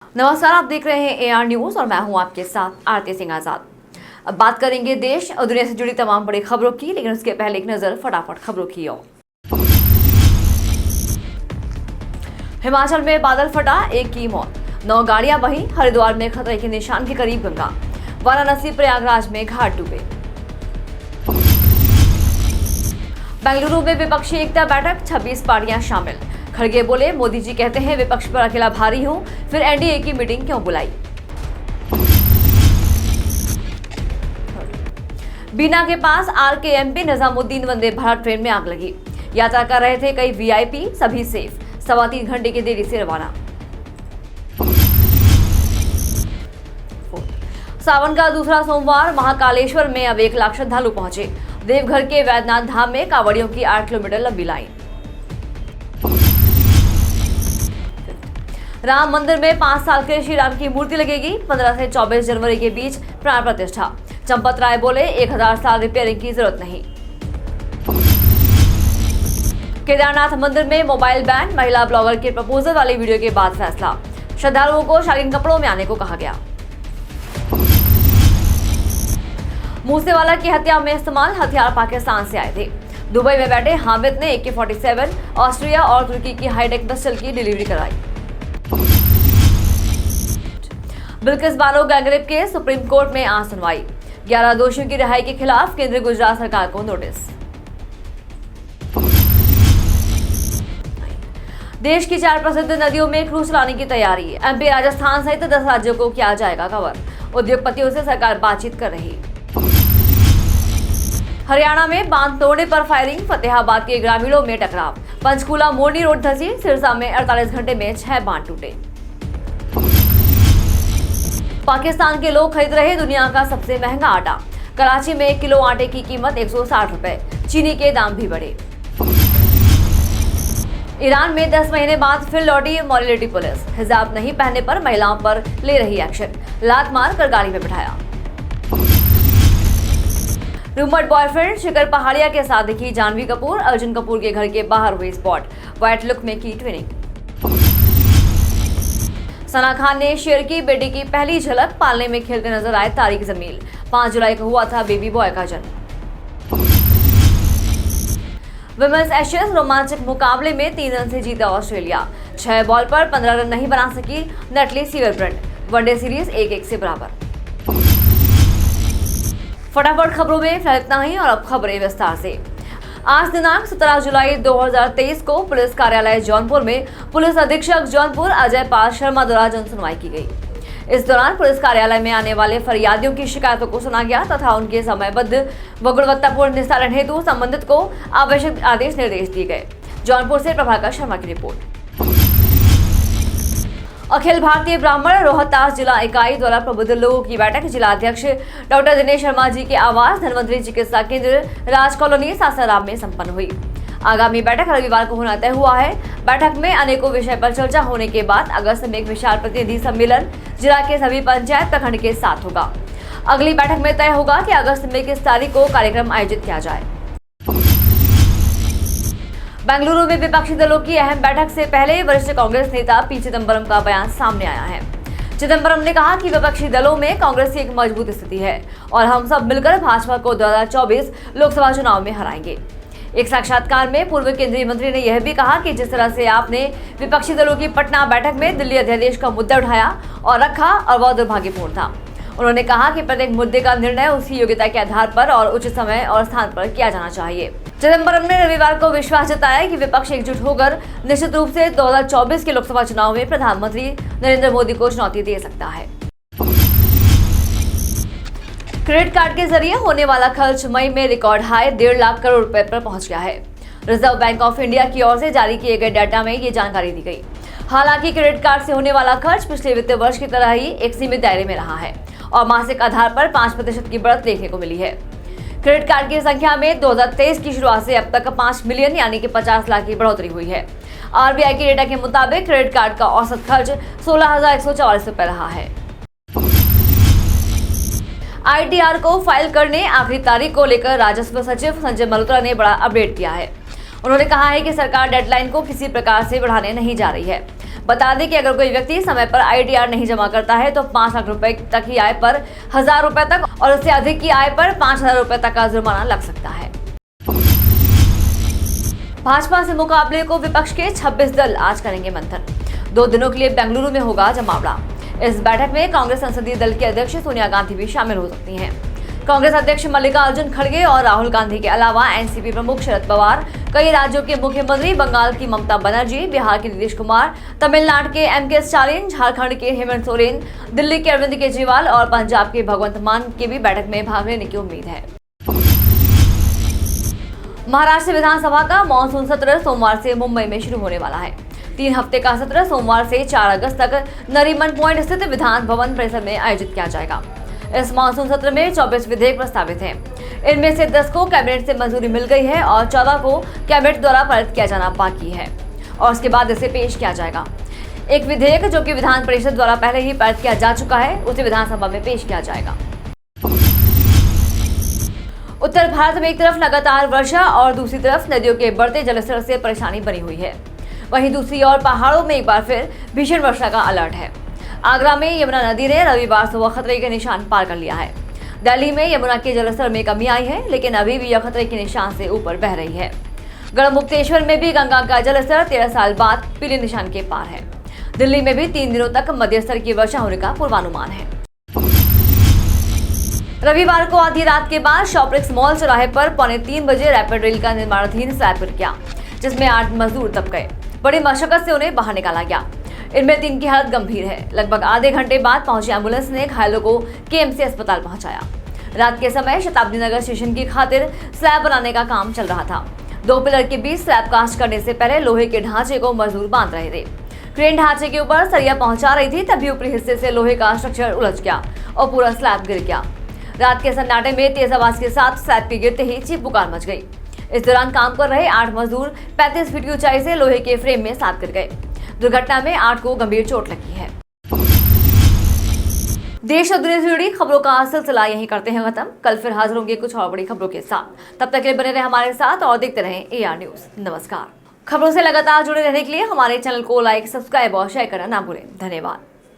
नमस्कार, आप देख रहे हैं एआर न्यूज और मैं हूं आपके साथ आरती सिंह आजाद। अब बात करेंगे देश और दुनिया से जुड़ी तमाम बड़ी खबरों की, लेकिन उसके पहले एक नजर फटाफट खबरों की ओर। हिमाचल में बादल फटा, एक की मौत, 9 गाड़ियां बही, हरिद्वार में खतरे के निशान के करीब गंगा, वाराणसी प्रयागराज में घाट डूबे। बेंगलुरु में विपक्षी एकता बैठक, 26 पार्टियां शामिल। खड़गे बोले, मोदी जी कहते हैं विपक्ष पर अकेला भारी हूं, फिर एनडीए की मीटिंग क्यों बुलाई। बीना के पास आरकेएमपी निजामुद्दीन वंदे भारत ट्रेन में आग लगी। यात्रा कर रहे थे कई वीआईपी, सभी सेफ। 3.25 घंटे की देरी से रवाना। सावन का दूसरा सोमवार, महाकालेश्वर में अब 1 लाख श्रद्धालु पहुंचे। देवघर के वैद्यनाथ धाम में कांवड़ियों की 8 किलोमीटर लंबी लाइन। राम मंदिर में 5 साल के श्री राम की मूर्ति लगेगी। 15 से 24 जनवरी के बीच प्राण प्रतिष्ठा। चंपत राय बोले, 1000 साल रिपेयरिंग की जरूरत नहीं। केदारनाथ मंदिर में मोबाइल बैन, महिला ब्लॉगर के प्रपोजल वाली वीडियो के बाद फैसला। श्रद्धालुओं को शालीन कपड़ों में आने को कहा गया। मूसेवाला की हत्या में इस्तेमाल हथियार पाकिस्तान से आए थे। दुबई में बैठे हामिद ने AK-47 ऑस्ट्रिया और तुर्की की हाईटेक पिस्टल की डिलीवरी कराई। बिल्किस बानो गैंगरेप के सुप्रीम कोर्ट में आज सुनवाई। 11 दोषियों की रिहाई के खिलाफ केंद्र गुजरात सरकार को नोटिस। देश की 4 प्रसिद्ध नदियों में क्रूज चलाने की तैयारी। MP, राजस्थान सहित 10 राज्यों को किया जाएगा कवर। उद्योगपतियों से सरकार बातचीत कर रही। हरियाणा में बांध तोड़ने पर फायरिंग, फतेहाबाद के ग्रामीणों में टकराव। पंचकूला मोरनी रोड धंसी, सिरसा में 48 घंटे में 6 बांध टूटे। पाकिस्तान के लोग खरीद रहे दुनिया का सबसे महंगा आटा। कराची में 1 किलो आटे की कीमत 160 रुपए। चीनी के दाम भी बढ़े। ईरान में 10 महीने बाद फिर लौटी मॉरलिटी पुलिस। हिजाब नहीं पहनने पर महिलाओं पर ले रही एक्शन। लात मार कर गाड़ी में बिठाया। रूमर्ड बॉयफ्रेंड शिखर पहाड़िया के साथ दिखी जानवी कपूर। अर्जुन कपूर के घर के बाहर हुई स्पॉट। व्हाइट लुक में की ट्विनिंग। सना खान ने शेयर की बेटी की पहली झलक। पालने में खेलते नजर आए तारिक जमील। 5 जुलाई को हुआ था बेबी बॉय का जन्म। विमेंस एशेज रोमांचक मुकाबले में 3 रन से जीता ऑस्ट्रेलिया। 6 बॉल पर 15 रन नहीं बना सकी नटली सीवरब्रंट। वनडे सीरीज 1-1 से बराबर। फटाफट खबरों में फिलहाल इतना ही और अब खबरें विस्तार से। आज दिनांक 17 जुलाई 2023 को पुलिस कार्यालय जौनपुर में पुलिस अधीक्षक जौनपुर अजय पाल शर्मा द्वारा जनसुनवाई की गई। इस दौरान पुलिस कार्यालय में आने वाले फरियादियों की शिकायतों को सुना गया तथा उनके समयबद्ध व गुणवत्तापूर्ण निस्तारण हेतु संबंधित को आवश्यक आदेश निर्देश दिए गए। जौनपुर से प्रभाकर शर्मा की रिपोर्ट। अखिल भारतीय ब्राह्मण रोहतास जिला इकाई द्वारा प्रबुद्ध लोगों की बैठक जिलाध्यक्ष डॉक्टर दिनेश शर्मा जी के आवास धनवंतरी चिकित्सा केंद्र राज कॉलोनी सासाराम में संपन्न हुई। आगामी बैठक रविवार को होना तय हुआ है। बैठक में अनेकों विषय पर चर्चा होने के बाद अगस्त में एक विशाल प्रतिनिधि सम्मेलन जिला के सभी पंचायत प्रखंड के साथ होगा। अगली बैठक में तय होगा कि अगस्त में किस तारीख को कार्यक्रम आयोजित किया जाए। बेंगलुरु में विपक्षी दलों की अहम बैठक से पहले वरिष्ठ कांग्रेस नेता पी चिदंबरम का बयान सामने आया है। चिदंबरम ने कहा कि विपक्षी दलों में कांग्रेस की एक मजबूत स्थिति है और हम सब मिलकर भाजपा को 2024 लोकसभा चुनाव में हराएंगे। एक साक्षात्कार में पूर्व केंद्रीय मंत्री ने यह भी कहा कि जिस तरह से आपने विपक्षी दलों की पटना बैठक में दिल्ली अध्यादेश का मुद्दा उठाया और रखा और वह दुर्भाग्यपूर्ण था। उन्होंने कहा कि प्रत्येक मुद्दे का निर्णय उसकी योग्यता के आधार पर और उचित समय और स्थान पर किया जाना चाहिए। चिदंबरम ने रविवार को विश्वास जताया कि विपक्ष एकजुट होकर निश्चित रूप से 2024 के लोकसभा चुनाव में प्रधानमंत्री नरेंद्र मोदी को चुनौती दे सकता है। क्रेडिट कार्ड के जरिए होने वाला खर्च मई में रिकॉर्ड हाई 1.5 लाख करोड़ रुपए पर पहुंच गया है। रिजर्व बैंक ऑफ इंडिया की ओर से जारी किए गए डाटा में ये जानकारी दी गई। हालांकि क्रेडिट कार्ड से होने वाला खर्च पिछले वित्तीय वर्ष की तरह ही एक सीमित दायरे में रहा है और मासिक आधार पर 5% की बढ़त देखने को मिली है। क्रेडिट कार्ड की संख्या में 2023 की शुरुआत से अब तक 5 मिलियन यानी कि 50 लाख की बढ़ोतरी हुई है। RBI के डेटा के मुताबिक क्रेडिट कार्ड का औसत खर्च 16,144 रुपए रहा है। ITR को फाइल करने आखिरी तारीख को लेकर राजस्व सचिव संजय मल्होत्रा ने बड़ा अपडेट किया है। उन्होंने कहा है कि सरकार डेडलाइन को किसी प्रकार से बढ़ाने नहीं जा रही है। बता दें कि अगर कोई व्यक्ति समय पर ITR नहीं जमा करता है तो 5 लाख रुपए तक की आय पर 1000 रुपए तक और उससे अधिक की आय पर 5000 रुपए तक का जुर्माना लग सकता है। भाजपा से मुकाबले को विपक्ष के 26 दल आज करेंगे मंथन। 2 दिनों के लिए बेंगलुरु में होगा जमावड़ा। इस बैठक में कांग्रेस संसदीय दल की अध्यक्ष सोनिया गांधी भी शामिल हो सकती हैं। कांग्रेस अध्यक्ष मल्लिकार्जुन खड़गे और राहुल गांधी के अलावा एनसीपी प्रमुख शरद पवार, कई राज्यों के मुख्यमंत्री, बंगाल की ममता बनर्जी, बिहार के नीतीश कुमार, तमिलनाडु के MK स्टालिन, झारखंड के हेमंत सोरेन, दिल्ली के अरविंद केजरीवाल और पंजाब के भगवंत मान के भी बैठक में भाग लेने की उम्मीद है। महाराष्ट्र विधानसभा का मानसून सत्र सोमवार से मुंबई में शुरू होने वाला है। 3 हफ्ते का सत्र सोमवार से 4 अगस्त तक नरीमन पॉइंट स्थित विधान भवन परिसर में आयोजित किया जाएगा। इस मानसून सत्र में 24 विधेयक प्रस्तावित हैं। इनमें से 10 को कैबिनेट से मंजूरी मिल गई है और 14 को कैबिनेट द्वारा पारित किया जाना बाकी है और उसके बाद इसे पेश किया जाएगा। एक विधेयक जो कि विधान परिषद द्वारा पहले ही पारित किया जा चुका है, उसे विधानसभा में पेश किया जाएगा। उत्तर भारत में एक तरफ लगातार वर्षा और दूसरी तरफ नदियों के बढ़ते जलस्तर से परेशानी बनी हुई है। वहीं दूसरी ओर पहाड़ों में एक बार फिर भीषण वर्षा का अलर्ट है। आगरा में यमुना नदी ने रविवार सुबह खतरे के निशान पार कर लिया है। दिल्ली में यमुना के जलस्तर में कमी आई है, लेकिन अभी भी यह खतरे के निशान से ऊपर बह रही है। गढ़मुक्तेश्वर में भी गंगा का जलस्तर 13 साल बाद पीले निशान के पार है। दिल्ली में भी 3 दिनों तक मध्यम स्तर की वर्षा होने का पूर्वानुमान है। रविवार को आधी रात के बाद शॉपरिक्स मॉल चौराहे पर 2:45 बजे रैपिड रेल का निर्माणाधीन स्लैब गिर गया, जिसमें 8 मजदूर दब गए। बड़ी मशक्कत से उन्हें बाहर निकाला गया। इनमें 3 की हालत गंभीर है। लगभग आधे घंटे बाद पहुंची एम्बुलेंस ने घायलों को KMC अस्पताल पहुंचाया। रात के समय शताब्दी नगर स्टेशन की खातिर स्लैब बनाने का काम चल रहा था। 2 पिलर के बीच स्लैब कास्ट करने से पहले लोहे के ढांचे को मजदूर बांध रहे थे। क्रेन ढांचे के ऊपर सरिया पहुंचा रही थी, तभी ऊपरी हिस्से से लोहे का स्ट्रक्चर उलझ गया और पूरा स्लैब गिर गया। रात के सन्नाटे में तेज आवाज के साथ स्लैब के गिरते ही चीख-पुकार मच गई। इस दौरान काम कर रहे 8 मजदूर 35 फीट की ऊंचाई से लोहे के फ्रेम में साथ गिर गए। दुर्घटना में 8 को गंभीर चोट लगी है। देश और दुनिया से जुड़ी खबरों का सिलसिला यहीं करते हैं खत्म। कल फिर हाजिर होंगे कुछ और बड़ी खबरों के साथ। तब तक के लिए बने रहे हमारे साथ और देखते रहें AR न्यूज। नमस्कार। खबरों से लगातार जुड़े रहने के लिए हमारे चैनल को लाइक, सब्सक्राइब और शेयर करना ना भूलें। धन्यवाद।